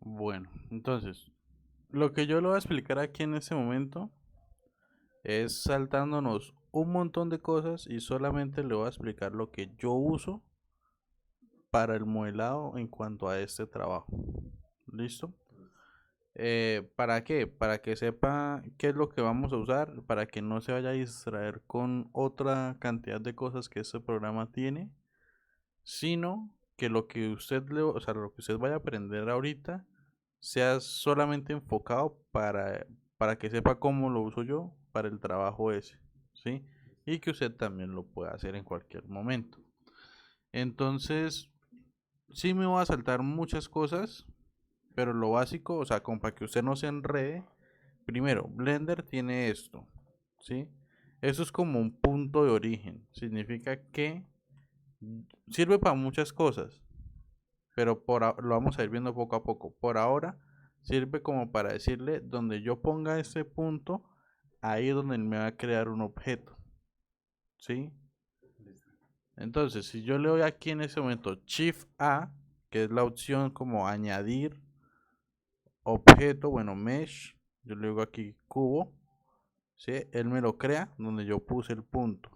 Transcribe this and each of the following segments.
Bueno, entonces, lo que yo le voy a explicar aquí en este momento es saltándonos un montón de cosas y solamente le voy a explicar lo que yo uso para el modelado en cuanto a este trabajo. ¿Listo? ¿Para qué? Para que sepa qué es lo que vamos a usar, para que no se vaya a distraer con otra cantidad de cosas que este programa tiene, sino que lo que o sea, lo que usted vaya a aprender ahorita sea solamente enfocado para que sepa cómo lo uso yo para el trabajo ese, ¿sí? Y que usted también lo pueda hacer en cualquier momento. Entonces, sí me voy a saltar muchas cosas, pero lo básico, o sea, como para que usted no se enrede, primero, Blender tiene esto, ¿sí? Eso es como un punto de origen. Significa que sirve para muchas cosas, pero lo vamos a ir viendo poco a poco. Por ahora, sirve como para decirle donde yo ponga ese punto, ahí es donde me va a crear un objeto, ¿sí? Entonces, si yo le doy aquí en ese momento Shift A, que es la opción como añadir objeto, bueno, mesh, yo le digo aquí cubo, ¿sí? Él me lo crea donde yo puse el punto,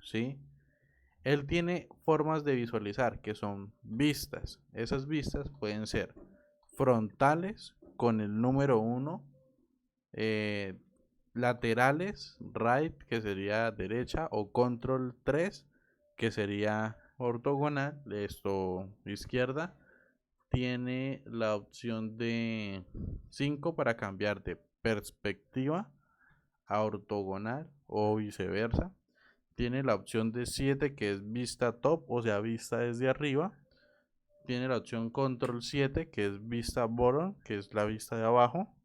¿sí? Él tiene formas de visualizar que son vistas. Esas vistas pueden ser frontales con el número 1, eh, laterales, right, que sería derecha, o control 3, que sería ortogonal, esto izquierda. Tiene la opción de 5 para cambiar de perspectiva a ortogonal o viceversa. Tiene la opción de 7 que es vista top, o sea, vista desde arriba. Tiene la opción control 7 que es vista bottom, que es la vista de abajo.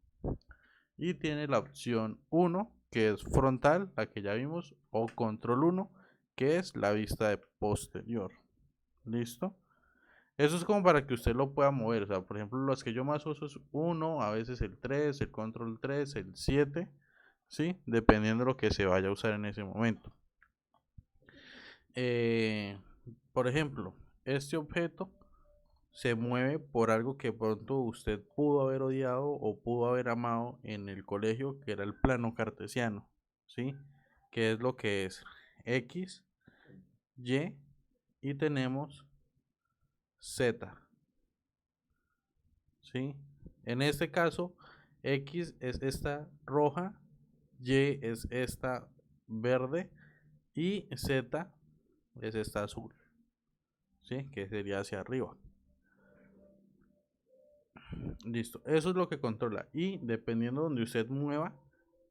Y tiene la opción 1 que es frontal, la que ya vimos, o control 1 que es la vista de posterior. ¿Listo? Eso es como para que usted lo pueda mover. O sea, por ejemplo, los que yo más uso es 1, a veces el 3, el control 3, el 7, ¿sí? Dependiendo de lo que se vaya a usar en ese momento. Eh, por ejemplo, este objeto se mueve por algo que pronto usted pudo haber odiado o pudo haber amado en el colegio, que era el plano cartesiano, ¿sí? Que es lo que es X, Y y tenemos Z, ¿sí? En este caso, X es esta roja, Y es esta verde y Z es esta azul, ¿sí? Que sería hacia arriba. Listo, eso es lo que controla. Y dependiendo de donde usted mueva,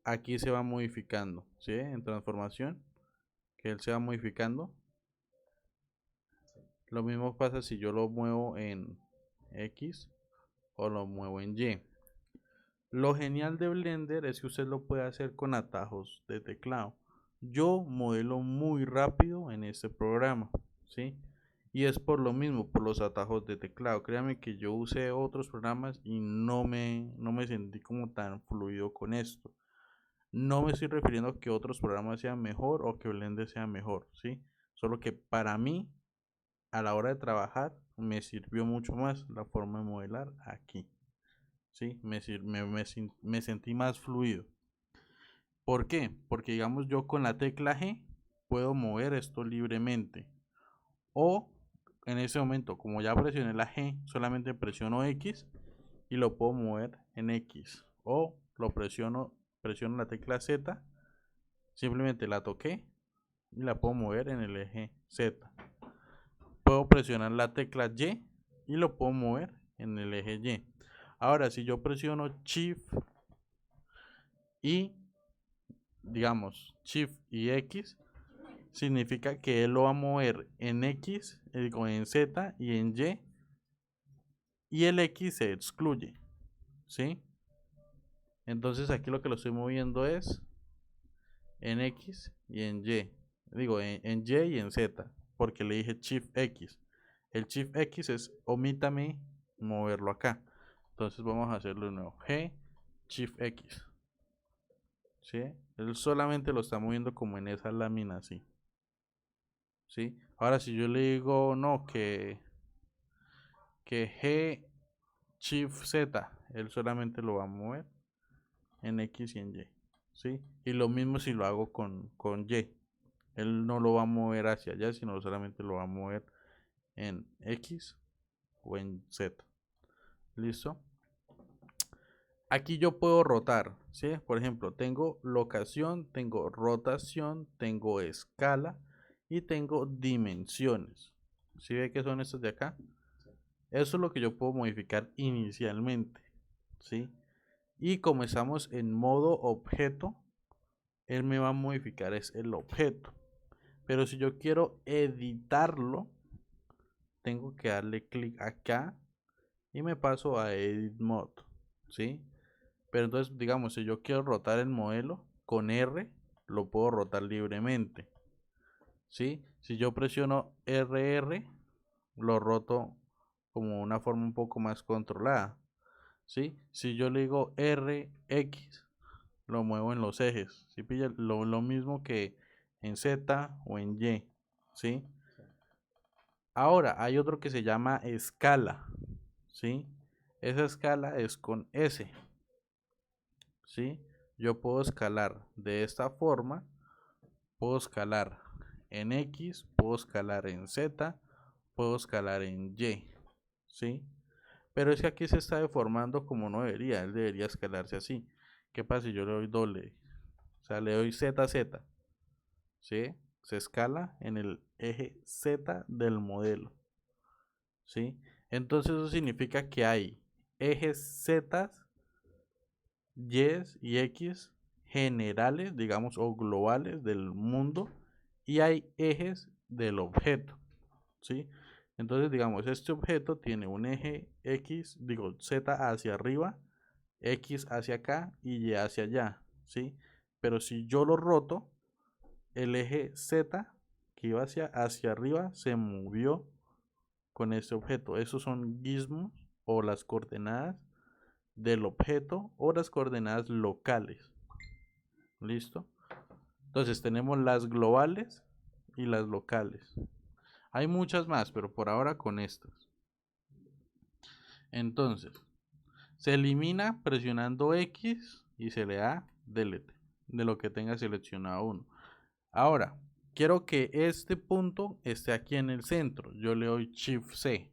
aquí se va modificando, ¿sí? En transformación, que él se va modificando. Lo mismo pasa si yo lo muevo en X o lo muevo en Y. Lo genial de Blender es que usted lo puede hacer con atajos de teclado. Yo modelo muy rápido en este programa, ¿sí? Y es por lo mismo, por los atajos de teclado. Créame que yo usé otros programas y no me sentí como tan fluido con esto. No me estoy refiriendo a que otros programas sean mejor o que Blender sea mejor, ¿sí? Solo que para mí, a la hora de trabajar, me sirvió mucho más la forma de modelar aquí, ¿sí? Me sentí más fluido. ¿Por qué? Porque digamos yo con la tecla G puedo mover esto libremente. O en ese momento, como ya presioné la G, solamente presiono X y lo puedo mover en X. O lo presiono la tecla Z, simplemente la toqué y la puedo mover en el eje Z. Puedo presionar la tecla Y y lo puedo mover en el eje Y. Ahora, si yo presiono Shift y, digamos, Shift y X, significa que él lo va a mover en X, en Z y en y el X se excluye, ¿sí? Entonces aquí lo que lo estoy moviendo es en X y en Y. Digo, en Y y en Z, porque le dije Shift X. El Shift X es omítame moverlo acá. Entonces vamos a hacerlo de nuevo. G, Shift X. ¿Sí? Él solamente lo está moviendo como en esa lámina así. ¿Sí? Ahora si yo le digo no, que G Shift Z, él solamente lo va a mover en X y en Y, ¿sí? Y lo mismo si lo hago con Y, él no lo va a mover hacia allá, sino solamente lo va a mover en X o en Z. ¿Listo? Aquí yo puedo rotar, ¿sí? Por ejemplo, tengo locación, tengo rotación, tengo escala y tengo dimensiones. ¿Sí ve que son estos de acá? Eso es lo que yo puedo modificar inicialmente, ¿sí? Y como estamos en modo objeto, él me va a modificar es el objeto. Pero si yo quiero editarlo, tengo que darle clic acá y me paso a Edit Mode, ¿sí? Pero entonces, digamos, si yo quiero rotar el modelo con R, lo puedo rotar libremente, ¿sí? Si yo presiono RR, lo roto como una forma un poco más controlada, ¿sí? Si yo le digo RX, lo muevo en los ejes, ¿sí? Pilla lo mismo que en Z o en Y, ¿sí? Ahora, hay otro que se llama escala, ¿sí? Esa escala es con S, ¿sí? Yo puedo escalar de esta forma, puedo escalar en X, puedo escalar en Z, puedo escalar en Y, ¿sí? Pero es que aquí se está deformando como no debería, él debería escalarse así. ¿Qué pasa si yo le doy doble? O sea, le doy ZZ, ¿sí? Se escala en el eje Z del modelo, ¿sí? Entonces eso significa que hay ejes Z, Y y X generales, digamos, o globales del mundo, y hay ejes del objeto, ¿sí? Entonces, digamos, este objeto tiene un eje X, digo, Z hacia arriba, X hacia acá y Y hacia allá, ¿sí? Pero si yo lo roto, el eje Z que iba hacia arriba se movió con este objeto. Esos son gizmos o las coordenadas del objeto o las coordenadas locales. ¿Listo? Entonces tenemos las globales y las locales. Hay muchas más, pero por ahora con estas. Entonces, se elimina presionando X y se le da delete de lo que tenga seleccionado uno. Ahora, quiero que este punto esté aquí en el centro. Yo le doy Shift C.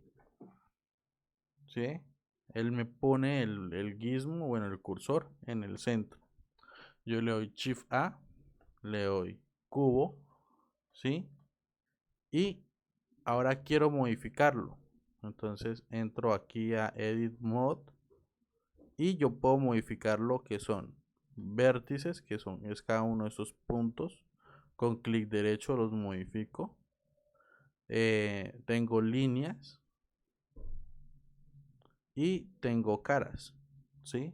¿Sí? Él me pone el gizmo, bueno, el cursor en el centro. Yo le doy Shift A, le doy cubo, ¿sí? Y ahora quiero modificarlo. Entonces entro aquí a Edit Mode y yo puedo modificar lo que son vértices, que es cada uno de estos puntos. Con clic derecho los modifico. Tengo líneas y tengo caras, ¿sí?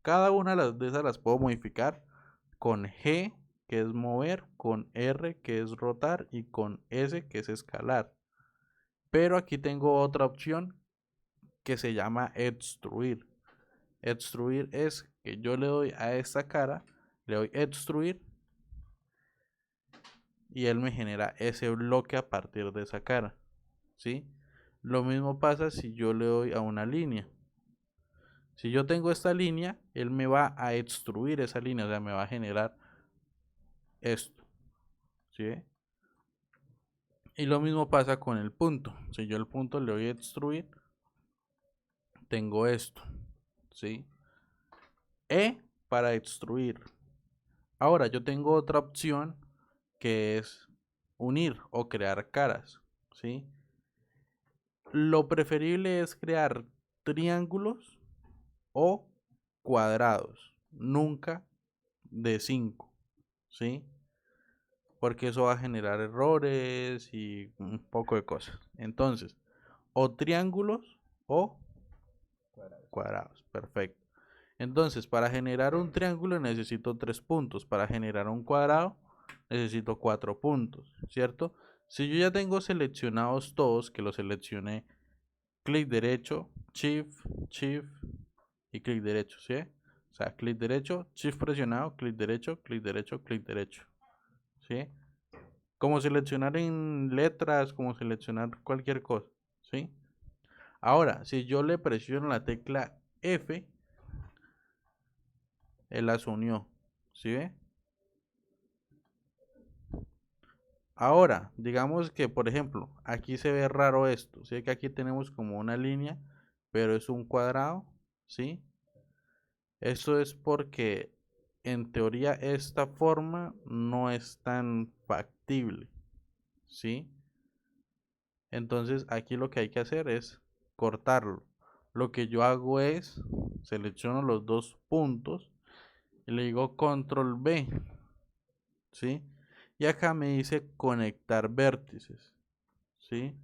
Cada una de esas las puedo modificar con G, que es mover, con R, que es rotar, y con S, que es escalar. Pero aquí tengo otra opción que se llama extruir. Extruir es que yo le doy a esta cara, le doy extruir y él me genera ese bloque a partir de esa cara, ¿sí? Lo mismo pasa si yo le doy a una línea. Si yo tengo esta línea, él me va a extruir esa línea, o sea, me va a generar esto, ¿sí? Y lo mismo pasa con el punto. Si yo el punto le doy a extruir, tengo esto, ¿sí? E para extruir. Ahora yo tengo otra opción que es unir o crear caras, ¿sí? Lo preferible es crear triángulos o cuadrados, nunca de 5, ¿sí? Porque eso va a generar errores y un poco de cosas. Entonces, o triángulos o cuadrados. Perfecto. Entonces, para generar un triángulo necesito 3 puntos. Para generar un cuadrado necesito 4 puntos, ¿cierto? Si yo ya tengo seleccionados todos, que los seleccioné, clic derecho, shift, shift y clic derecho, ¿sí? O sea, clic derecho, shift presionado, clic derecho, clic derecho, clic derecho, ¿sí? Como seleccionar en letras, como seleccionar cualquier cosa, ¿sí? Ahora, si yo le presiono la tecla F, él las unió. ¿Sí ve? Ahora, digamos que, por ejemplo, aquí se ve raro esto. ¿Sí? Que aquí tenemos como una línea, pero es un cuadrado. ¿Sí? Eso es porque en teoría esta forma no es tan factible. ¿Sí? Entonces aquí lo que hay que hacer es cortarlo. Lo que yo hago es selecciono los dos puntos y le digo control B, ¿sí? Y acá me dice conectar vértices, ¿sí?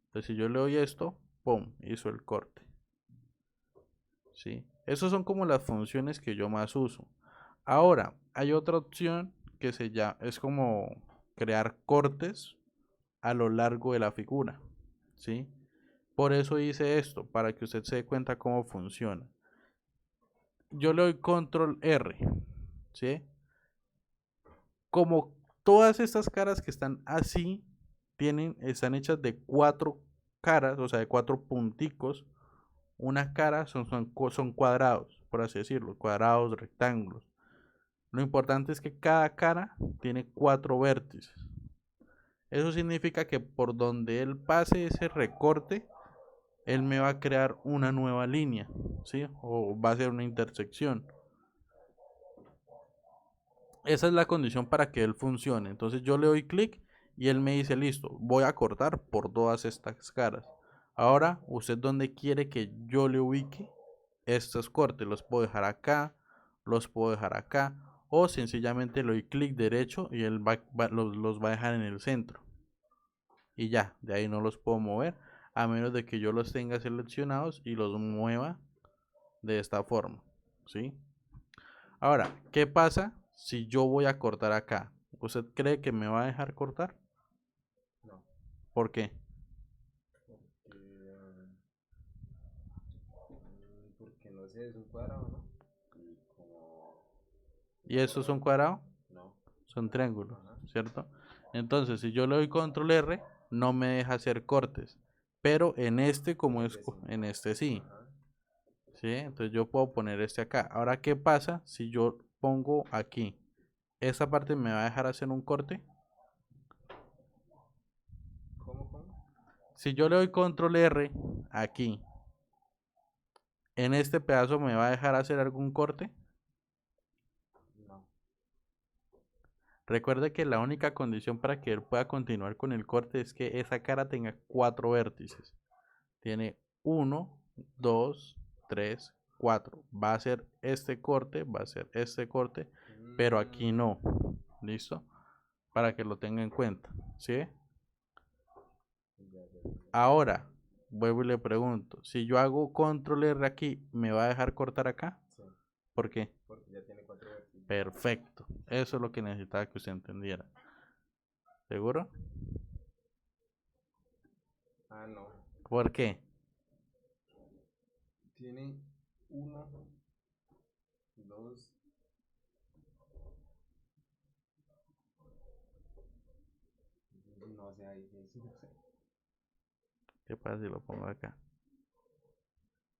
Entonces si yo le doy esto, ¡pum! Hizo el corte, ¿sí? Esas son como las funciones que yo más uso. Ahora, hay otra opción que se llama, es como crear cortes a lo largo de la figura, ¿sí? Por eso hice esto, para que usted se dé cuenta cómo funciona. Yo le doy control R, ¿sí? Como todas estas caras que están así, están hechas de 4 caras, o sea, de 4 punticos. Una cara son cuadrados, por así decirlo, cuadrados, rectángulos. Lo importante es que cada cara tiene 4 vértices. Eso significa que por donde él pase ese recorte, él me va a crear una nueva línea, ¿sí? O va a ser una intersección. Esa es la condición para que él funcione. Entonces yo le doy clic y él me dice, listo, voy a cortar por todas estas caras. Ahora, usted dónde quiere que yo le ubique estos cortes. Los puedo dejar acá, los puedo dejar acá, o sencillamente le doy clic derecho y él los va a dejar en el centro. Y ya, de ahí no los puedo mover, a menos de que yo los tenga seleccionados y los mueva de esta forma, ¿sí? Ahora, ¿qué pasa si yo voy a cortar acá? ¿Usted cree que me va a dejar cortar? No, ¿Por qué? porque no sé, es un cuadrado, ¿no? Y como ¿Y un estos son cuadrado, cuadrados? no. Son triángulos, Ajá. ¿cierto? Entonces, si yo le doy control R, no me deja hacer cortes. Pero en este, En como es, este sí. en este sí, Ajá. ¿sí? Entonces yo puedo poner este acá. Ahora, ¿qué pasa si yo pongo aquí? ¿Esta parte me va a dejar hacer un corte? ¿Cómo? Si yo le doy control R aquí, ¿en este pedazo me va a dejar hacer algún corte? No. Recuerde que la única condición para que él pueda continuar con el corte es que esa cara tenga 4 vértices. Tiene 1, 2, 3, 4. Va a ser este corte, va a ser este corte, pero aquí Mm, no. ¿Listo? Para que lo tenga en cuenta. ¿Sí? ya. Ahora, vuelvo y le pregunto, si yo hago control R aquí, ¿me va a dejar cortar acá? Sí, ¿Por qué? porque ya tiene 4 vértices. Perfecto. Eso es lo que necesitaba que usted entendiera. ¿Seguro? Ah, no. ¿Por qué? Tiene uno, dos. No sé, ahí sí, no sé. ¿Qué pasa si lo pongo acá?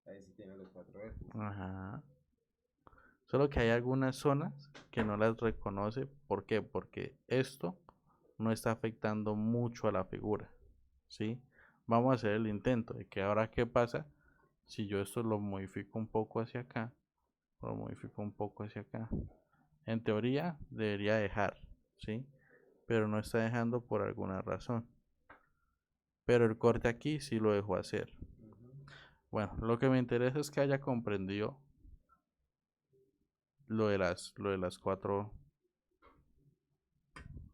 Ahí sí tiene los 4 vértices. Ajá. Solo que hay algunas zonas que no las reconoce. ¿Por qué? Porque esto no está afectando mucho a la figura. ¿Sí? Vamos a hacer el intento de que ahora qué pasa si yo esto lo modifico un poco hacia acá. Lo modifico un poco hacia acá. En teoría debería dejar. ¿Sí? Pero no está dejando por alguna razón. Pero el corte aquí sí lo dejó hacer. Ujú. Bueno, lo que me interesa es que haya comprendido lo de las cuatro,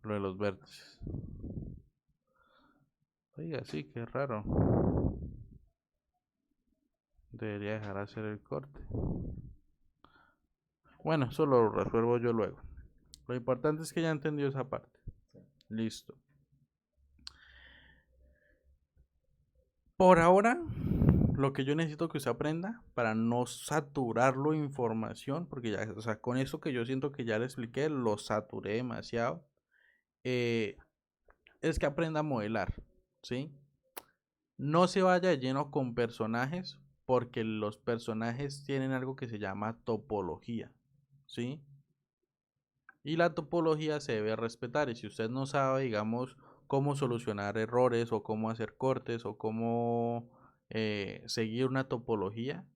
lo de los vértices. Oiga, sí, qué raro. Debería dejar hacer el corte. Bueno, eso lo resuelvo yo luego. Lo importante es que ya entendió esa parte. Sí. Listo. Por ahora, lo que yo necesito que usted aprenda para no saturarlo de información, porque ya, o sea, con eso que yo siento que ya le expliqué, lo saturé demasiado, es que aprenda a modelar, ¿sí? No se vaya de lleno con personajes porque los personajes tienen algo que se llama topología, ¿sí? Y la topología se debe respetar. Y si usted no sabe, digamos, cómo solucionar errores o cómo hacer cortes o cómo seguir una topología,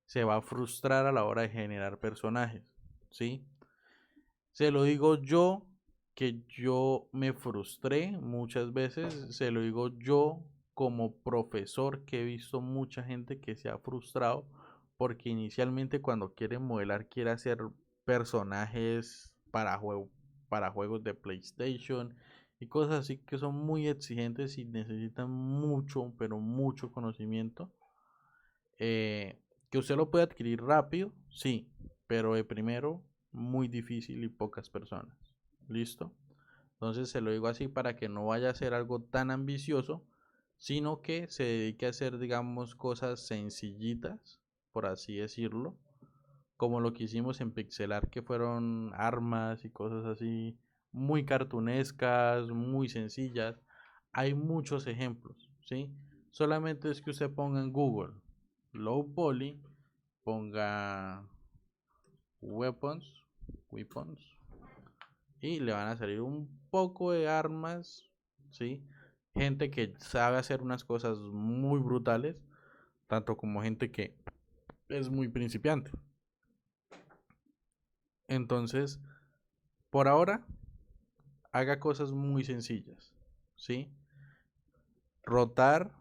se va a frustrar a la hora de generar personajes, ¿sí? Se lo digo yo, que yo me frustré muchas veces, se lo digo yo como profesor, que he visto mucha gente que se ha frustrado porque inicialmente cuando quiere modelar quiere hacer personajes para juegos de PlayStation y cosas así que son muy exigentes y necesitan mucho, pero mucho conocimiento. Que usted lo puede adquirir rápido, sí, pero de primero muy difícil y pocas personas. ¿Listo? Entonces se lo digo así para que no vaya a ser algo tan ambicioso, sino que se dedique a hacer, digamos, cosas sencillitas, por así decirlo, como lo que hicimos en Pixelar, que fueron armas y cosas así muy cartunescas, muy sencillas. Hay muchos ejemplos, ¿sí? Solamente es que usted ponga en Google low poly, ponga weapons, weapons, y le van a salir un poco de armas, ¿sí? Gente que sabe hacer unas cosas muy brutales, tanto como gente que es muy principiante. Entonces, por ahora, haga cosas muy sencillas, ¿sí? Rotar,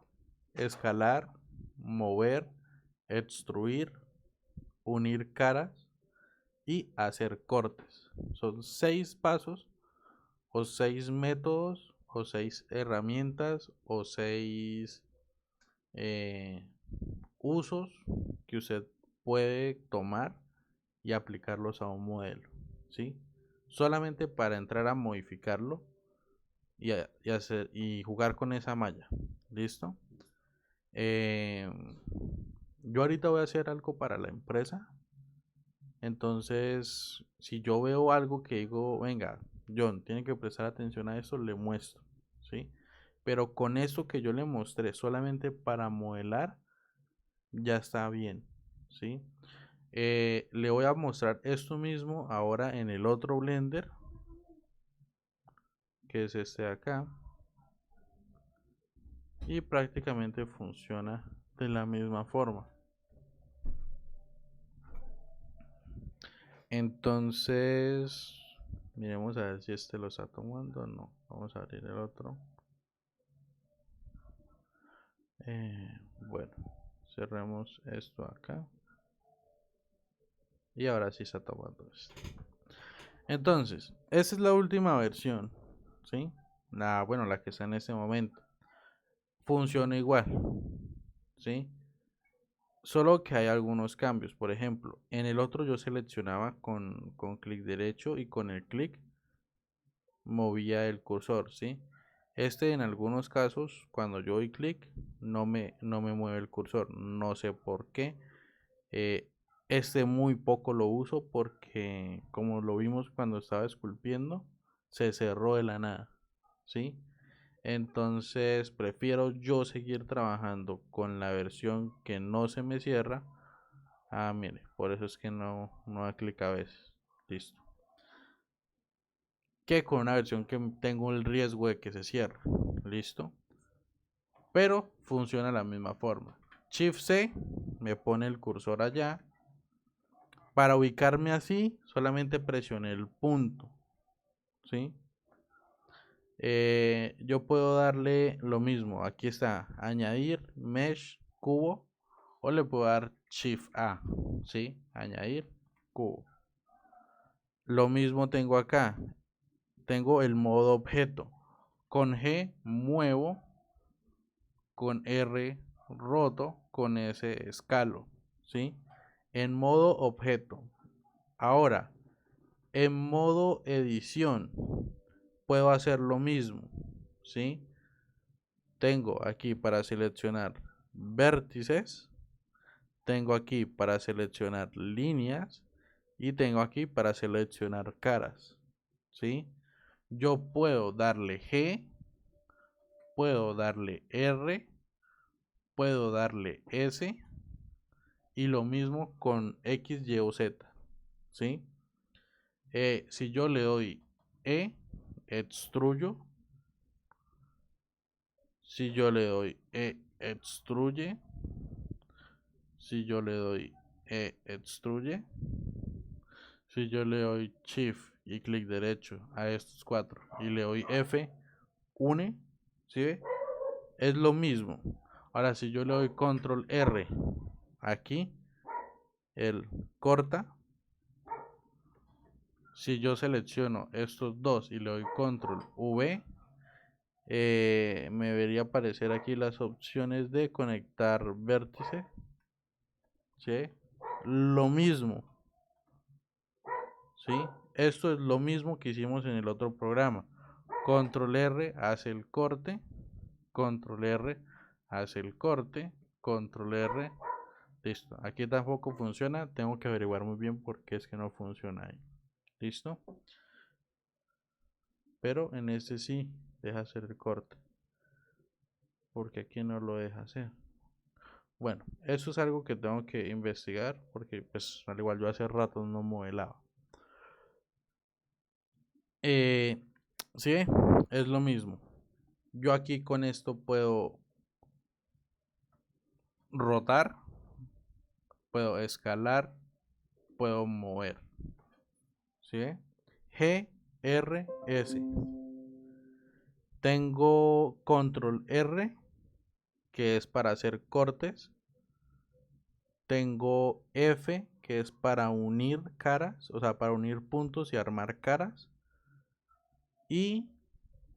escalar, mover, extruir, unir caras y hacer cortes. Son 6 pasos o 6 métodos o 6 herramientas o 6 eh, usos que usted puede tomar y aplicarlos a un modelo, ¿sí? Solamente para entrar a modificarlo y jugar con esa malla. ¿Listo? Eh, yo ahorita voy a hacer algo para la empresa. Entonces, si yo veo algo que digo, venga, John, tiene que prestar atención a esto, le muestro, ¿sí? Pero con eso que yo le mostré solamente para modelar, ya está bien, ¿sí? Le voy a mostrar esto mismo ahora en el otro Blender, que es este de acá. Y prácticamente funciona de la misma forma. Entonces, miremos a ver si este lo está tomando o no. Vamos a abrir el otro. Bueno, cerremos esto acá. Y ahora sí está tomando esto. Entonces, esta es la última versión, ¿sí? Bueno, la que está en este momento. Funciona igual, ¿sí? Solo que hay algunos cambios. Por ejemplo, en el otro yo seleccionaba con clic derecho y con el clic movía el cursor, ¿sí? Este en algunos casos, cuando yo doy clic, no me mueve el cursor. No sé por qué. Este muy poco lo uso porque, como lo vimos cuando estaba esculpiendo, se cerró de la nada, ¿sí? Entonces prefiero yo seguir trabajando con la versión que no se me cierra. Mire, por eso es que no da clic a veces. Listo. Que con una versión que tengo el riesgo de que se cierre. Listo. Pero funciona de la misma forma. Shift C me pone el cursor allá. Para ubicarme así, solamente presioné el punto. ¿Sí? Yo puedo darle lo mismo. Aquí está, añadir, mesh, cubo. O le puedo dar Shift A. ¿Sí? Añadir, cubo. Lo mismo tengo acá. Tengo el modo objeto. Con G muevo, con R roto, con S escalo, ¿sí? En modo objeto. Ahora, en modo edición, puedo hacer lo mismo, ¿sí? Tengo aquí para seleccionar vértices, tengo aquí para seleccionar líneas y tengo aquí para seleccionar caras, ¿sí? Yo puedo darle G, puedo darle R puedo darle S y lo mismo con X, Y o Z, ¿sí? Si yo le doy E, extruyo. Si yo le doy E, extruye. Si yo le doy E, extruye. Si yo le doy Shift y clic derecho a estos cuatro y le doy F, une, ¿sí ve? Es lo mismo. Ahora si yo le doy Control R aquí, él corta. Si yo selecciono estos dos y le doy Control V, me debería aparecer aquí las opciones de conectar vértice. ¿Sí? Lo mismo. ¿Sí? Esto es lo mismo que hicimos en el otro programa. Control R hace el corte. Control R hace el corte. Control R. Listo. Aquí tampoco funciona. Tengo que averiguar muy bien por qué es que no funciona ahí. ¿Listo? Pero en este sí deja hacer el corte. Porque aquí no lo deja hacer. Bueno, eso es algo que tengo que investigar. Porque pues al igual yo hace rato no modelaba. Sí, es lo mismo. Yo aquí con esto puedo rotar, puedo escalar, puedo mover. ¿Sí? G, R, S. Tengo control R, que es para hacer cortes. Tengo F, que es para unir caras, o sea, para unir puntos y armar caras. Y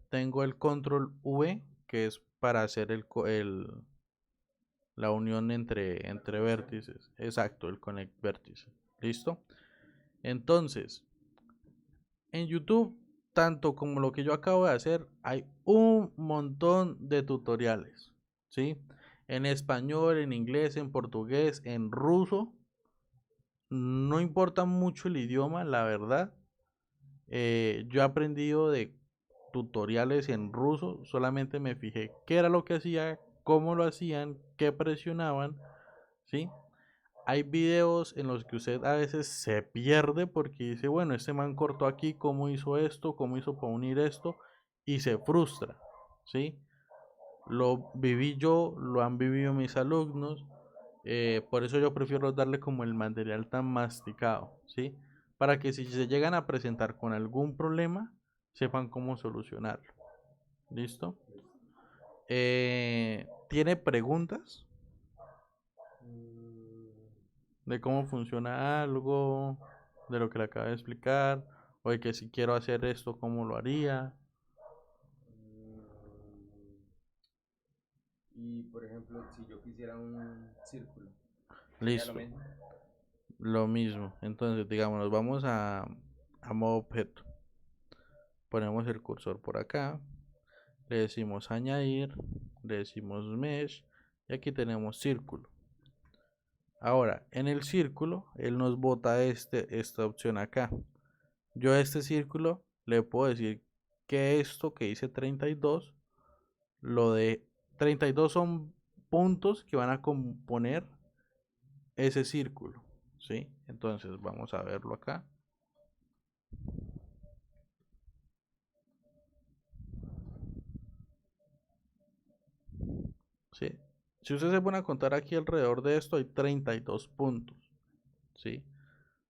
tengo el control V, que es para hacer la unión entre vértices. Exacto, el connect vértice. ¿Listo? Entonces, en YouTube, tanto como lo que yo acabo de hacer, hay un montón de tutoriales. ¿Sí? En español, en inglés, en portugués, en ruso. No importa mucho el idioma, la verdad. Yo he aprendido de tutoriales en ruso, solamente me fijé qué era lo que hacía, cómo lo hacían, qué presionaban, ¿sí? Hay videos en los que usted a veces se pierde porque dice, bueno, este man cortó aquí, cómo hizo esto, cómo hizo para unir esto, y se frustra, ¿sí? Lo viví yo, lo han vivido mis alumnos, por eso yo prefiero darle como el material tan masticado, ¿sí? Para que si se llegan a presentar con algún problema, sepan cómo solucionarlo. ¿Listo? ¿Tiene preguntas de cómo funciona algo, de lo que le acabo de explicar, o de que si quiero hacer esto, cómo lo haría? Y por ejemplo, si yo quisiera un círculo, ¿sería lo Listo, mismo? lo mismo. Entonces, digamos, nos vamos a modo objeto. Ponemos el cursor por acá, le decimos añadir, le decimos mesh, y aquí tenemos círculo. Ahora, en el círculo, él nos bota esta opción acá. Yo a este círculo le puedo decir que esto que dice 32, lo de 32 son puntos que van a componer ese círculo, ¿sí? Entonces vamos a verlo acá. ¿Sí? Si usted se pone a contar aquí alrededor de esto, hay 32 puntos, ¿sí?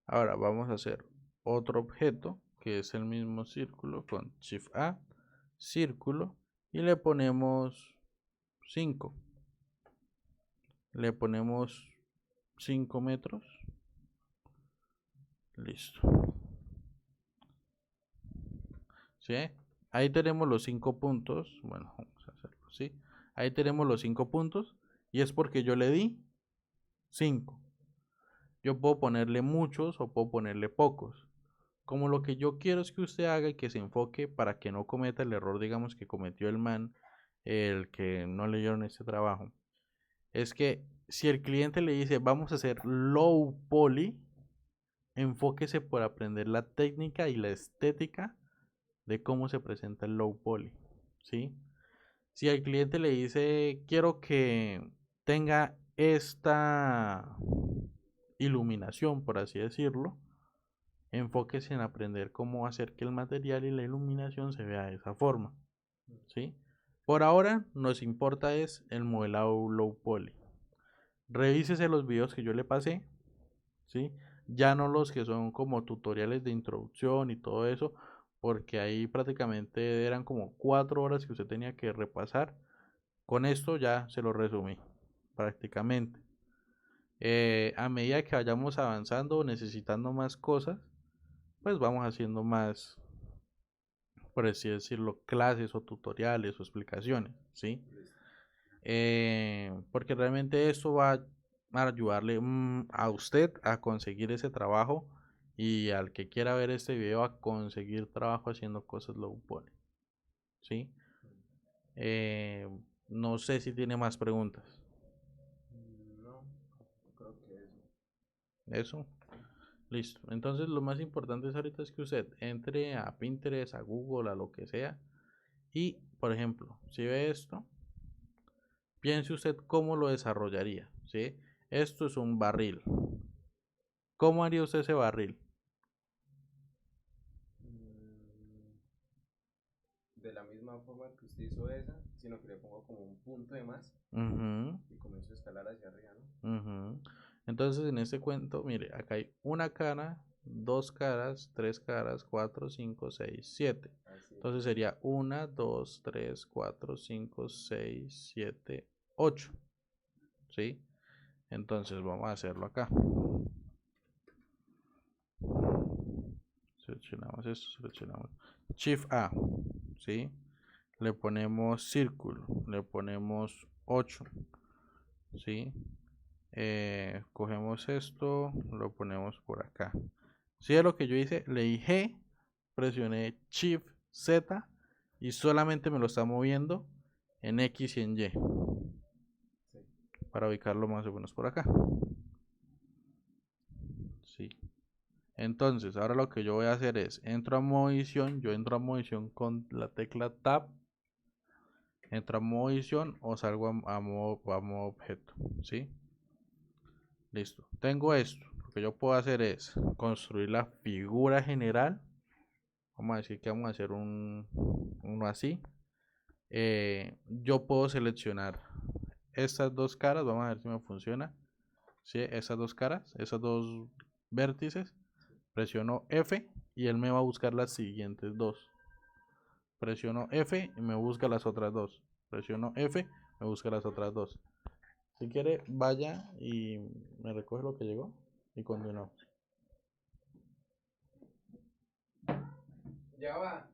Ahora vamos a hacer otro objeto que es el mismo círculo con Shift A, círculo, y le ponemos 5. Le ponemos 5 metros. Listo. ¿Sí? Ahí tenemos los 5 puntos. Bueno, vamos a hacerlo así. Ahí tenemos los 5 puntos. Y es porque yo le di 5. Yo puedo ponerle muchos o puedo ponerle pocos. Como lo que yo quiero es que usted haga y que se enfoque para que no cometa el error, digamos, que cometió el man, el que no leyeron este trabajo. Es que si el cliente le dice, vamos a hacer low poly, enfóquese por aprender la técnica y la estética de cómo se presenta el low poly, ¿sí? Si al cliente le dice, quiero que tenga esta iluminación, por así decirlo, enfóquese en aprender cómo hacer que el material y la iluminación se vea de esa forma, ¿sí? Por ahora nos importa es el modelado low poly. Revísese los videos que yo le pasé, ¿sí? Ya no los que son como tutoriales de introducción y todo eso, porque ahí prácticamente eran como 4 horas que usted tenía que repasar. Con esto ya se lo resumí, prácticamente. A medida que vayamos avanzando, necesitando más cosas, pues vamos haciendo más, por así decirlo, clases o tutoriales o explicaciones, ¿sí? Listo. Porque realmente esto va a ayudarle a usted a conseguir ese trabajo y al que quiera ver este video a conseguir trabajo haciendo cosas low poly, ¿sí? Eh, no sé si tiene más preguntas. No, creo que eso. Eso, listo. Entonces lo más importante es ahorita es que usted entre a Pinterest, a Google, a lo que sea y, por ejemplo, si ve esto, piense usted cómo lo desarrollaría, ¿sí? Esto es un barril. ¿Cómo haría usted ese barril? Mm, de la misma forma que usted hizo esa, sino que le pongo como un punto de más Ujú, y comienzo a escalar hacia arriba, ¿no? ujú. Entonces en este cuento, mire, acá hay una cara, dos caras, tres caras, cuatro, cinco, seis, siete. Así. Entonces sería una, dos, tres, cuatro, cinco, seis, siete, ocho. ¿Sí? Entonces vamos a hacerlo acá. Seleccionamos esto, seleccionamos Shift A, ¿sí? Le ponemos círculo, le ponemos 8, ¿sí? Cogemos esto, lo ponemos por acá. Si es lo que yo hice, le di G, presioné Shift Z y solamente me lo está moviendo en X y en Y Sí. para ubicarlo más o menos por acá. Sí. Entonces, ahora lo que yo voy a hacer es, entro a modo edición, yo entro a modo edición con la tecla Tab, entro a modo edición o salgo a modo objeto, ¿sí? Listo. Tengo esto. Lo que yo puedo hacer es construir la figura general. Vamos a decir que vamos a hacer uno así. Yo puedo seleccionar estas dos caras. Vamos a ver si me funciona. ¿Sí? Esas dos caras, esos dos vértices. Presiono F y él me va a buscar las siguientes dos. Presiono F y me busca las otras dos. Presiono F, me busca las otras dos. Si quiere, vaya y me recoge lo que llegó y continuamos. Ya va.